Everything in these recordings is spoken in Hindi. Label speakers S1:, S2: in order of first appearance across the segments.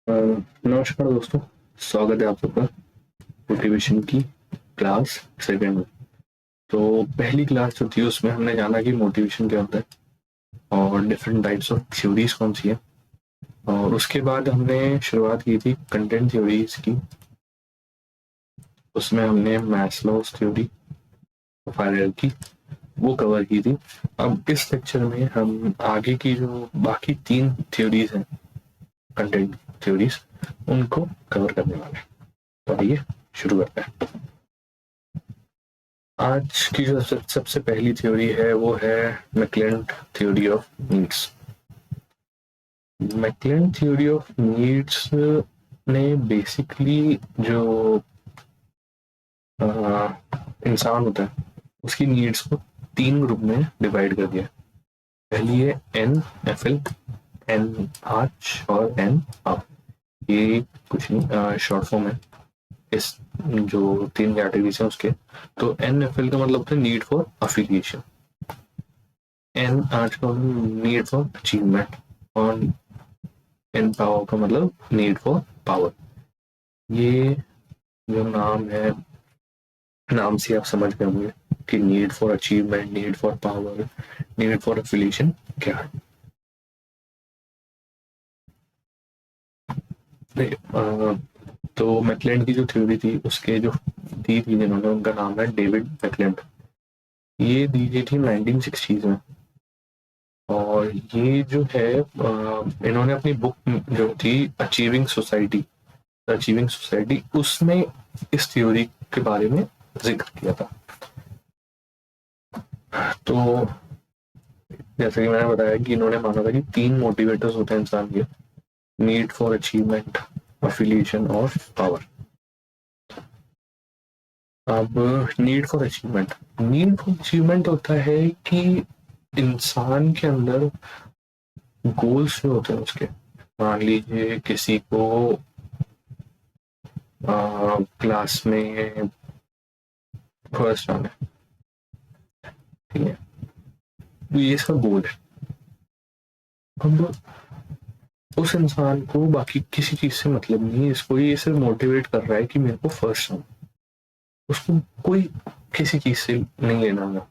S1: नमस्कार दोस्तों। स्वागत है आप सबका मोटिवेशन की क्लास सेकंड में। तो पहली क्लास जो थी उसमें हमने जाना कि मोटिवेशन क्या होता है और डिफरेंट टाइप्स ऑफ थ्योरीज कौन सी है। और उसके बाद हमने शुरुआत की थी कंटेंट थ्योरीज की। उसमें हमने मैस्लोस थ्योरी ऑफ हायरार्की वो कवर की थी। अब इस लेक्चर में हम आगे की जो बाकी तीन थ्योरीज हैं कंटेंट थ्योरीज उनको कवर करने वाले हैं। तो आइए शुरू करते हैं। आज की जो सबसे पहली थ्योरी है वो है McClelland theory of needs. McClelland theory of needs ने बेसिकली जो इंसान होता है उसकी नीड्स को तीन ग्रुप में डिवाइड कर दिया। पहली है एन एफ एल, एन आर्च और एन आप। ये कुछ नहीं, शॉर्ट फॉर्म है इस जो तीन कैटेगरीज हैं उसके। तो एन एफ एल का मतलब होता है need for affiliation, N arch का मतलब नीड फॉर अचीवमेंट और एन पावर का मतलब नीड फॉर पावर। ये जो नाम है, नाम से आप समझ गए होंगे कि need for achievement, need for power, need for affiliation क्या है। तो मैकलेलैंड की जो थ्योरी थी उसके जो दी थी जिन्होंने, उनका नाम है डेविड मैकलेलैंड। ये दी गई थी 1960s में। और ये जो है इन्होंने अपनी बुक जो थी अचीविंग सोसाइटी उसमें इस थ्योरी के बारे में जिक्र किया था। तो जैसे कि मैंने बताया कि इन्होंने माना था कि तीन मोटिवेटर्स होते हैं इंसान के, नीड फॉर अचीवमेंट, अफिलिएशन और पावर। अब नीड फॉर अचीवमेंट होता है कि इंसान के अंदर गोल्स जो होते हैं उसके, मान लीजिए किसी को क्लास में फर्स्ट आना है, ठीक है, तो ये इसका गोल है। अब उस इंसान को बाकी किसी चीज से मतलब नहीं है, इसको ये सिर्फ मोटिवेट कर रहा है कि मेरे को फर्स्ट आना, उसको कोई किसी चीज से नहीं लेना होगा।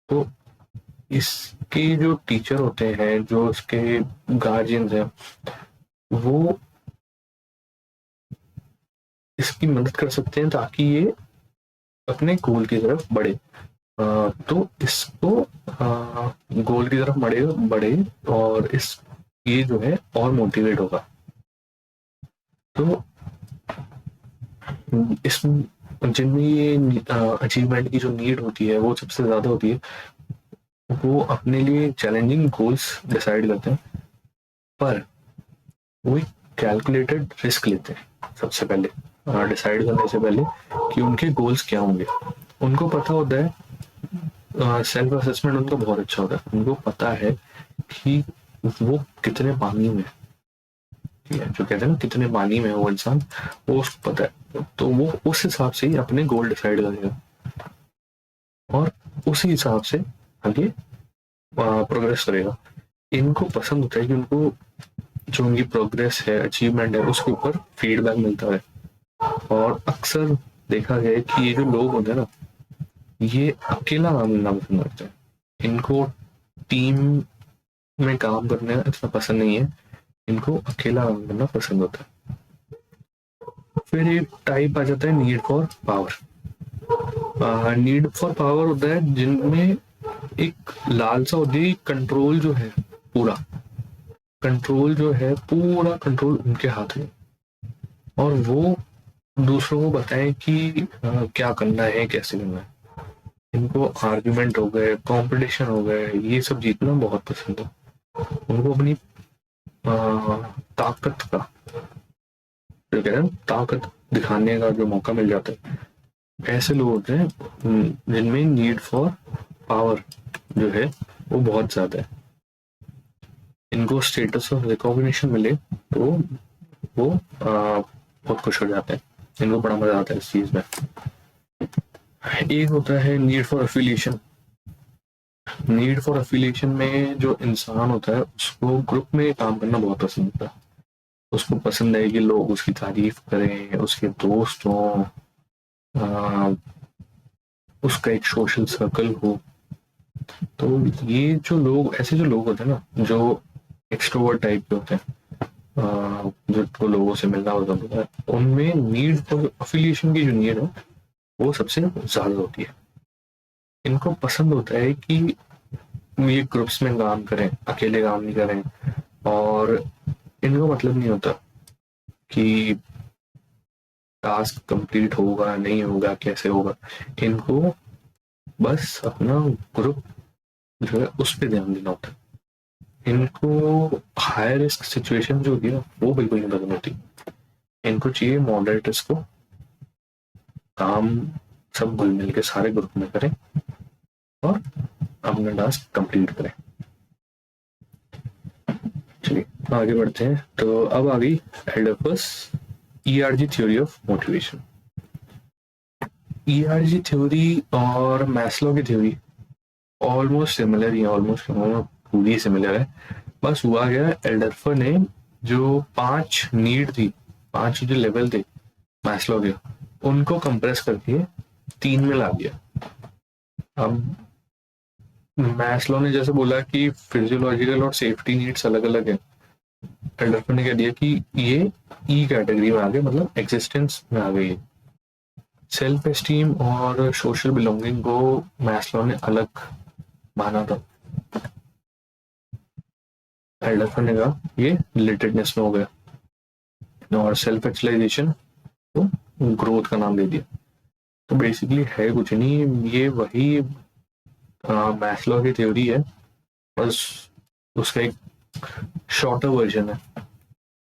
S1: तो इसके जो टीचर होते हैं, जो उसके गार्जियंस हैं, वो इसकी मदद कर सकते हैं ताकि ये अपने गोल की तरफ बढ़े। तो इसको गोल की तरफ बढ़े बढ़े और इस ये जो है और मोटिवेट होगा। तो इस जिनमें ये अचीवमेंट की जो नीड होती है वो सबसे ज्यादा होती है, वो अपने लिए चैलेंजिंग गोल्स डिसाइड करते हैं, पर वो एक कैलकुलेटेड रिस्क लेते हैं सबसे पहले डिसाइड करने से पहले कि उनके गोल्स क्या होंगे। उनको पता होता है, सेल्फ असेसमेंट उनका बहुत अच्छा होता है, उनको पता है कि वो कितने पानी में, जो कहते हैं ना कितने पानी में है वो इंसान, वो उसको पता है। तो वो उस हिसाब से ही अपने गोल डिसाइड करेगा और उसी हिसाब से आगे प्रोग्रेस करेगा। इनको पसंद होता है कि उनको जो उनकी प्रोग्रेस है, अचीवमेंट है, उसके ऊपर फीडबैक मिलता है। और अक्सर देखा गया है कि ये जो लोग होते हैं ना, ये अकेला काम करना पसंद करते हैं। इनको टीम में काम करना इतना पसंद नहीं है, इनको अकेला काम करना पसंद होता है। फिर एक टाइप आ जाता है need for power. Need for power होता है जिनमें एक लालसा होती है, कंट्रोल जो है पूरा, कंट्रोल जो है पूरा कंट्रोल उनके हाथ में, और वो दूसरों को बताएं कि क्या करना है, कैसे करना है। इनको आर्ग्यूमेंट हो गए, कंपटीशन हो गए, ये सब जीतना बहुत पसंद है। उनको अपनी ताकत का, जो कहते हैं ताकत दिखाने का जो मौका मिल जाता है, ऐसे लोग होते हैं जिनमें नीड फॉर पावर जो है वो बहुत ज्यादा है। इनको स्टेटस और रिकॉग्निशन मिले तो वो बहुत खुश हो जाते हैं, इनको बड़ा मजा आता है इस चीज में। एक होता है need for affiliation. Need for affiliation में जो इंसान होता है उसको ग्रुप में काम करना बहुत पसंद होता है। उसको पसंद है कि लोग उसकी तारीफ करें, उसके दोस्त हों, आ, उसका एक सोशल सर्कल हो। तो ये जो लोग, ऐसे जो लोग होते हैं ना, जो एक्सट्रोवर्ट टाइप के होते हैं, जिनको लोगों से मिलना पसंद होता है, उनमें नीड और अफिलिएशन की जो नीड है वो सबसे ज्यादा होती है। इनको पसंद होता है कि ये ग्रुप्स में काम करें, अकेले काम नहीं करें। और इनको मतलब नहीं होता कि टास्क कंप्लीट होगा नहीं होगा, कैसे होगा। इनको बस अपना ग्रुप जो है उस पर ध्यान देना होता है। इनको हाई रिस्क सिचुएशन जो होती है ना, वो बिल्कुल नहीं पसंद होती। इनको चाहिए मॉडरेट रिस्क को, काम सब घुल मिल के सारे ग्रुप में करें और अपना टास्क कंप्लीट करें। चलिए आगे बढ़ते हैं। तो अब आ गई एडोपस ERG theory of motivation. ERG theory और मैस्लो की थ्योरी ऑलमोस्ट सिमिलर ही है, ऑलमोस्ट पूरी सिमिलर है। बस हुआ गया, एल्डरफर ने जो 5 नीड थी, 5 जो लेवल थे मैस्लो के, उनको कंप्रेस करके 3 में ला दिया। अब मैस्लो ने जैसे बोला कि फिजियोलॉजिकल और सेफ्टी नीड्स अलग अलग है, एल्डरफर ने कह दिया कि ये ई कैटेगरी में आ गए, मतलब एग्जिस्टेंस में आ गई। सेल्फ एस्टीम और सोशल बिलोंगिंग को मैस्लो ने अलग माना था। एल्डरसन ने कहा ये रिलेटेडनेस में हो गया, और सेल्फ एक्चुअलाइजेशन को ग्रोथ का नाम दे दिया। तो बेसिकली है कुछ नहीं, ये वही मैस्लो की थ्योरी है, बस उसका एक शॉर्टर वर्जन है।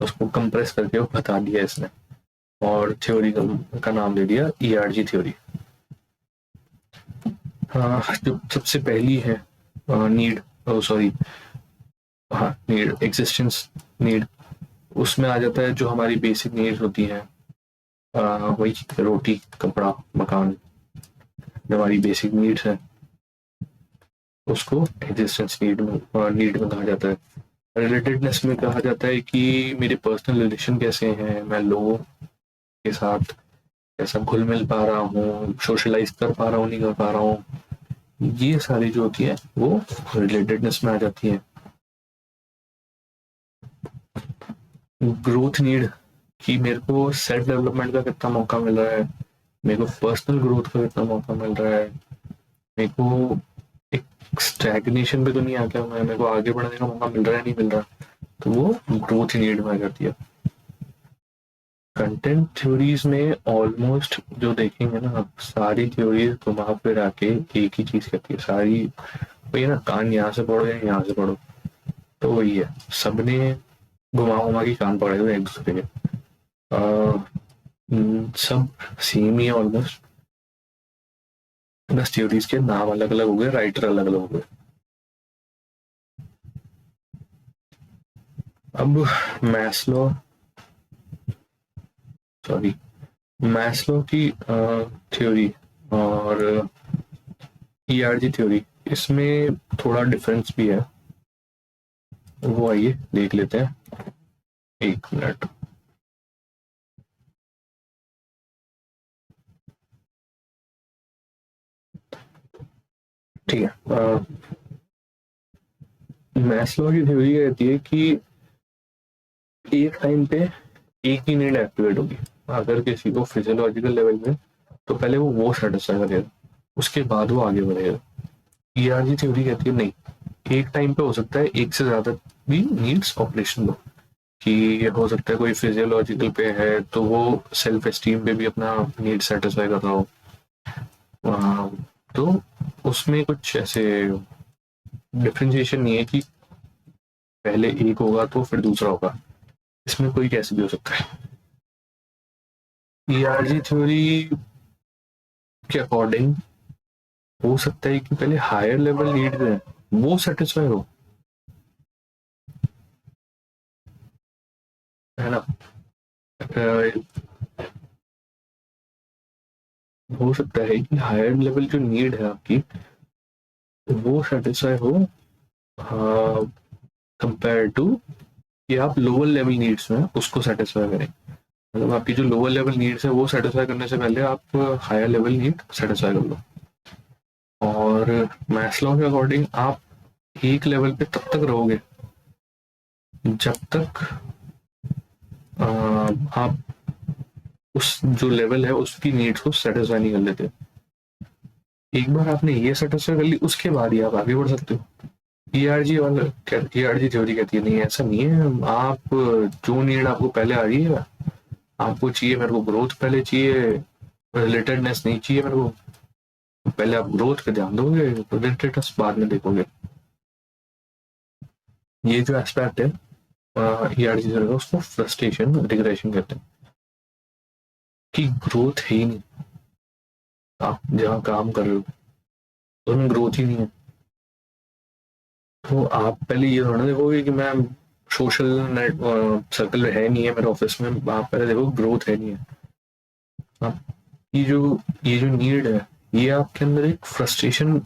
S1: उसको कंप्रेस करके वो बता दिया इसने, और थ्योरी का नाम दे दिया ईआरजी थ्योरी। जो सबसे पहली है नीड, सॉरी, हाँ नीड, एग्जिस्टेंस नीड, उसमें आ जाता है जो हमारी बेसिक नीड्स होती हैं, वही रोटी कपड़ा मकान, जो हमारी बेसिक नीड्स है उसको एग्जिस्टेंस नीड में कहा जाता है। रिलेटेडनेस में कहा जाता है कि मेरे पर्सनल रिलेशन कैसे हैं, मैं लोगों के साथ कैसा घुल मिल पा रहा हूँ, सोशलाइज कर पा रहा हूँ नहीं कर पा रहा हूँ, ये सारी जो होती है वो रिलेटेडनेस में आ जाती है। ग्रोथ नीड, कि मेरे को सेल्फ डेवलपमेंट का कितना मौका मिल रहा है, मेरे को पर्सनल ग्रोथ का कितना मौका मिल रहा है, मेरे को एक स्टैग्नेशन पे तो नहीं आ गया मैं, मेरे को आगे बढ़ने का मौका मिल रहा है नहीं मिल रहा, तो वो ग्रोथ नीड में आ जाती है। कंटेंट थ्योरीज में ऑलमोस्ट जो देखेंगे ना आप, सारी थ्योरीज घुमा फिर आके एक ही चीज कहती है सारी, वही ना, कान यहाँ से पढ़ो या यहाँ से पढ़ो, तो वही है, सबने घुमा घुमा के कान पड़े हुए एक दूसरे के। सब सेम ही है ऑलमोस्ट, बस थ्योरीज के नाम अलग अलग हो गए, राइटर अलग अलग हो गए। अब मैस्लो, सॉरी, मैस्लो की थ्योरी और ईआरजी थ्योरी, इसमें थोड़ा डिफरेंस भी है, वो आइए देख लेते हैं। एक मिनट। ठीक है, मैस्लो की थ्योरी कहती है कि एक टाइम पे एक ही नीड एक्टिवेट होगी। अगर किसी को फिजियोलॉजिकल लेवल में, तो पहले वो सेटिस्फाई करेगा, उसके बाद वो आगे बढ़ेगा। ईआरजी थ्योरी कहती है नहीं, एक टाइम पे हो सकता है एक से ज्यादा भी नीड्स ऑपरेशन हो, कि हो सकता है कोई फिजियोलॉजिकल पे है तो वो सेल्फ एस्टीम पे भी अपना नीड सेटिस्फाई कर रहा हो। तो उसमें कुछ ऐसे डिफ्रेंशिएशन नहीं है कि पहले एक होगा तो फिर दूसरा होगा, इसमें कोई कैसे भी हो सकता है। ईआरजी थ्योरी के अकॉर्डिंग हो सकता है कि पहले हायर लेवल नीड है वो सेटिस्फाई हो, है ना। हो सकता है कि हायर लेवल जो नीड है आपकी वो सेटिस्फाई हो कंपेयर टू कि आप लोअर लेवल नीड्स में उसको सेटिस्फाई करें। मतलब आपकी जो लोअर लेवल नीड्स है वो सेटिस्फाई करने से पहले आप हायर लेवल नीड सेटिस्फाई कर लो। और मैस्लो के अकॉर्डिंग आप एक लेवल पे तब तक रहोगे जब तक आप उस जो लेवल है उसकी नीड्स को सेटिस्फाई नहीं कर लेते। एक बार आपने ये सेटिस्फाई कर ली उसके बाद ही आप आगे बढ़ सकते हो। ईआरजी वाला ईआरजी थ्योरी कहती है नहीं, ऐसा नहीं है। आप जो नीड आपको पहले आ रही है, आपको चाहिए मेरे को ग्रोथ पहले चाहिए, रिलेटेडनेस नहीं चाहिए मेरे को, पहले आप ग्रोथ पे ध्यान दोगे, रिलेटेडनेस बाद में देखोगे। ये जो एस्पेक्ट है ईआरजी थ्योरी का, उसको फ्रस्ट्रेशन रिग्रेशन कहते हैं कि ग्रोथ है ही नहीं। आप जहाँ काम कर रहे हो उसमें ग्रोथ ही नहीं है, तो आप पहले ये थोड़ा देखोगे कि मैं सोशल नेट सर्कल है नहीं है मेरे ऑफिस में। आप पहले देखो ग्रोथ है नहीं है। आपकी जो ये जो नीड है ये आपके अंदर एक फ्रस्ट्रेशन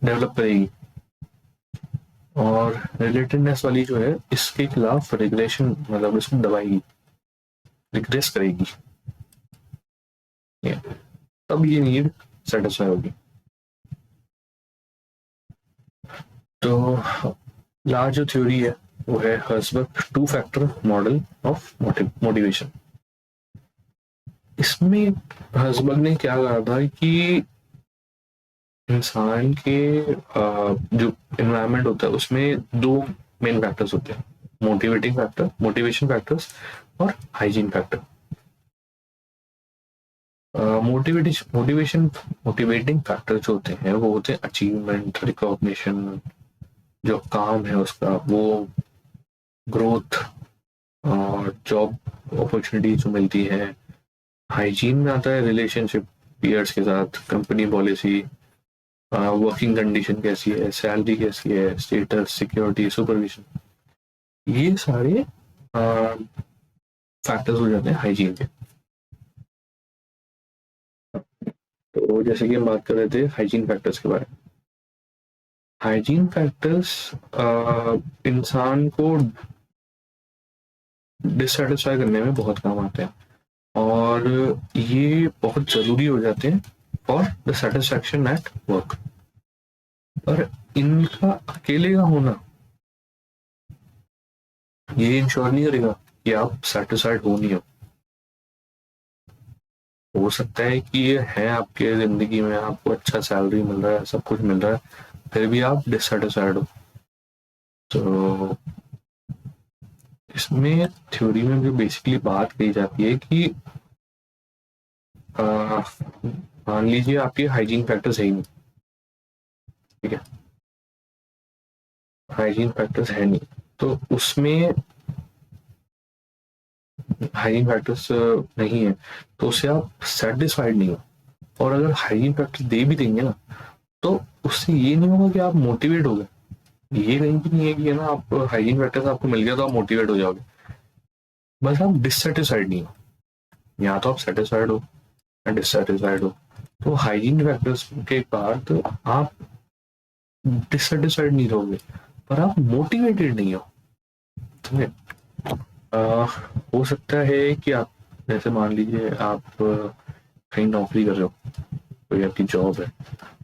S1: डेवलप करेगी, और रिलेटेडनेस वाली जो है इसके खिलाफ रेगुलेशन मतलब इसको दबाएगी, रिग्रेस करेगी, तब ये नीड सेटिस्फाई होगी। तो लार्ज जो थ्योरी है वो है Herzberg two factor model of motivation. इसमें हर्सबर्ग ने क्या कहा था कि इंसान के जो एनवायरनमेंट होता है उसमें दो मेन फैक्टर्स होते हैं, मोटिवेटिंग फैक्टर, मोटिवेशन फैक्टर्स, और हाइजीन फैक्टर। मोटिवेटिंग फैक्टर जो होते हैं वो होते हैं अचीवमेंट, रिकॉग्निशन, जो काम है उसका वो, ग्रोथ, और जॉब अपॉर्चुनिटी जो मिलती है। हाइजीन में आता है रिलेशनशिप पीयर्स के साथ, कंपनी पॉलिसी, वर्किंग कंडीशन कैसी है, सैलरी कैसी है, स्टेटस, सिक्योरिटी, सुपरविजन, ये सारे फैक्टर्स हो जाते हैं हाइजीन के। तो जैसे कि हम बात कर रहे थे हाइजीन फैक्टर्स के बारे में, हाइजीन फैक्टर्स इंसान को डिससेटिस्फाई करने में बहुत काम आते हैं, और ये बहुत जरूरी हो जाते हैं for the satisfaction at work. पर इनका अकेले का होना ये इंश्योर नहीं करेगा कि आप सेटिस्फाइड हो नहीं हो सकता है कि ये है आपके जिंदगी में, आपको अच्छा सैलरी मिल रहा है, सब कुछ मिल रहा है, फिर भी आप डिससेटिस्फाइड हो। तो इसमें थ्योरी में जो बेसिकली बात कही जाती है कि मान लीजिए आपके हाइजीन फैक्टर सही नहीं, ठीक है, हाइजीन फैक्टर्स है नहीं, तो उसमें हाइजीन फैक्टर्स नहीं है तो उससे आप सेटिस्फाइड नहीं हो। और अगर हाइजीन फैक्टर दे भी देंगे ना तो उससे ये नहीं होगा कि आप मोटिवेट हो गए। ये कहीं भी नहीं है कि है ना आप हाइजीन फैक्टर्स आपको मिल गया तो आप मोटिवेट हो जाओगे, बस आप डिससेटिस्फाइड नहीं हो। या तो आप सेटिस्फाइड हो या डिससेटिस्फाइड हो। तो हाइजीन फैक्टर्स के बाद आप डिससेटिस्फाइड नहीं रहोगे पर आप मोटिवेटेड नहीं हो। समझे? हो सकता है कि आप जैसे मान लीजिए आप कहीं नौकरी कर रहे हो, कोई आपकी जॉब है,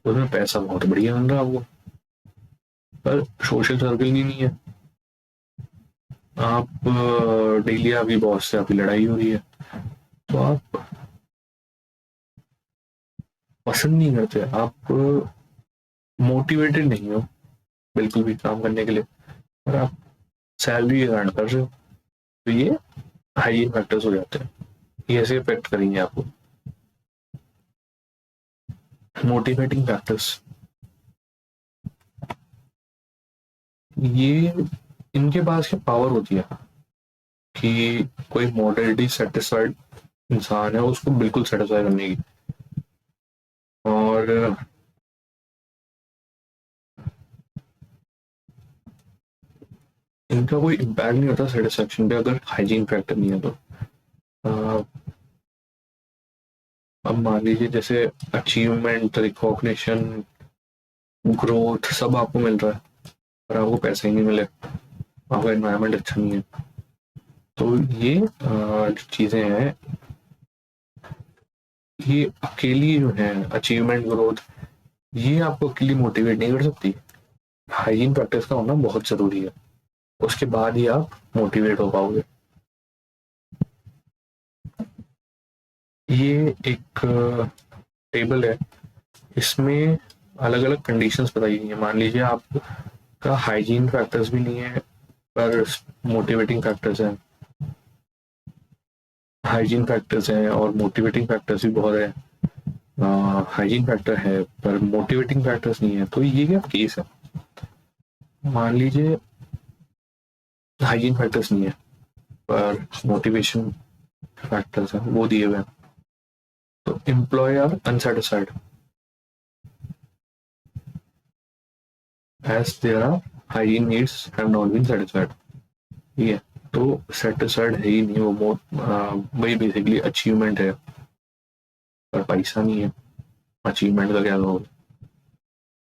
S1: उसमें पैसा बहुत बढ़िया मिल रहा है आपको, पर सोशल सर्कल ही नहीं है। आप डेली आपकी बॉस से आपकी लड़ाई हो रही है, तो आप पसंद नहीं करते, आप मोटिवेटेड नहीं हो बिल्कुल भी काम करने के लिए, और आप सैलरी अर्न कर रहे हो। तो ये हाइजीन फैक्टर्स हो जाते हैं, ये ऐसे इफेक्ट करेंगे आपको। मोटिवेटिंग फैक्टर्स ये इनके पास क्या पावर होती है कि कोई मॉडरेटली सेटिस्फाइड इंसान है उसको बिल्कुल सेटिस्फाई करने की, और इनका कोई इम्पैक्ट नहीं होता सेटिस्फेक्शन पे अगर हाइजीन फैक्टर नहीं है तो। अब मान लीजिए जैसे अचीवमेंट, रिकॉग्निशन, ग्रोथ सब आपको मिल रहा है पर आपको पैसे ही नहीं मिले, आपका एनवायरनमेंट अच्छा नहीं है। तो ये जो चीजें हैं, ये अकेली जो है अचीवमेंट ग्रोथ, ये आपको अकेली मोटिवेट नहीं कर सकती। हाइजीन प्रैक्टिस का होना बहुत जरूरी है, उसके बाद ही आप मोटिवेट हो पाओगे। ये एक टेबल है, इसमें अलग अलग कंडीशंस बताई गई हैं। मान लीजिए आपका हाइजीन फैक्टर्स भी नहीं है पर मोटिवेटिंग फैक्टर्स हैं, हाइजीन फैक्टर्स हैं और मोटिवेटिंग फैक्टर्स भी बहुत है। हाइजीन फैक्टर है पर मोटिवेटिंग फैक्टर्स नहीं है, तो ये क्या केस है। मान लीजिए हाइजीन फैक्टर्स नहीं है पर मोटिवेशन फैक्टर्स हैं, वो दिए हुए हैं। तो employ are unsatisfied as their hygiene needs have not been satisfied। ठीक है, तो सेटिस्फाइड है ही नहीं वो, वही बेसिकली अचीवमेंट है पर पैसा नहीं है, अचीवमेंट का क्या होगा।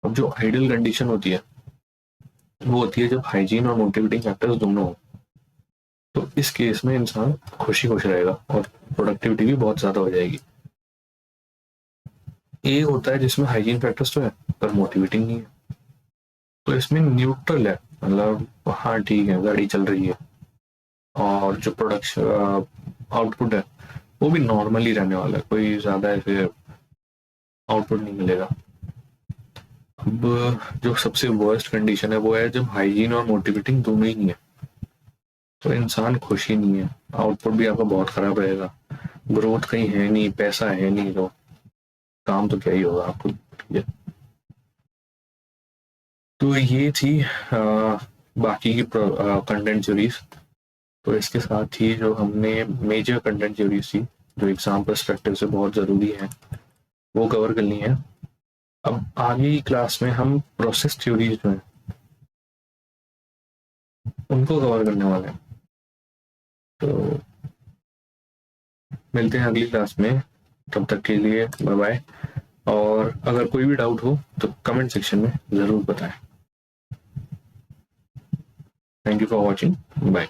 S1: अब जो आइडियल कंडीशन होती है वो होती है जब हाइजीन और मोटिवेटिंग फैक्टर्स दोनों हो। तो इस केस में इंसान खुशी खुश रहेगा और प्रोडक्टिविटी भी बहुत ज्यादा हो जाएगी। ए होता है जिसमें हाइजीन फैक्टर्स तो है पर मोटिवेटिंग नहीं है, तो इसमें न्यूट्रल है, मतलब हाँ ठीक है गाड़ी चल रही है और जो प्रोडक्शन आउटपुट है वो भी नॉर्मली रहने वाला है, कोई ज्यादा ऐसे आउटपुट नहीं मिलेगा। अब जो सबसे वर्स्ट कंडीशन है वो है जब हाइजीन और मोटिवेटिंग दोनों ही नहीं है, तो इंसान खुश ही नहीं है, आउटपुट भी आपका बहुत खराब रहेगा, ग्रोथ कहीं है नहीं, पैसा है नहीं, तो काम तो क्या ही होगा आपको। ठीक है, तो ये थी बाकी की कंटेंट सीरीज। तो इसके साथ ही जो हमने मेजर कंटेंट सीरीज थी जो एग्जाम पर्सपेक्टिव से बहुत जरूरी है वो कवर करनी है। अब आगे की क्लास में हम प्रोसेस थ्योरीज जो है उनको कवर करने वाले हैं। तो मिलते हैं अगली क्लास में, तब तक के लिए बाय बाय। और अगर कोई भी डाउट हो तो कमेंट सेक्शन में जरूर बताएं। Thank you for watching, bye.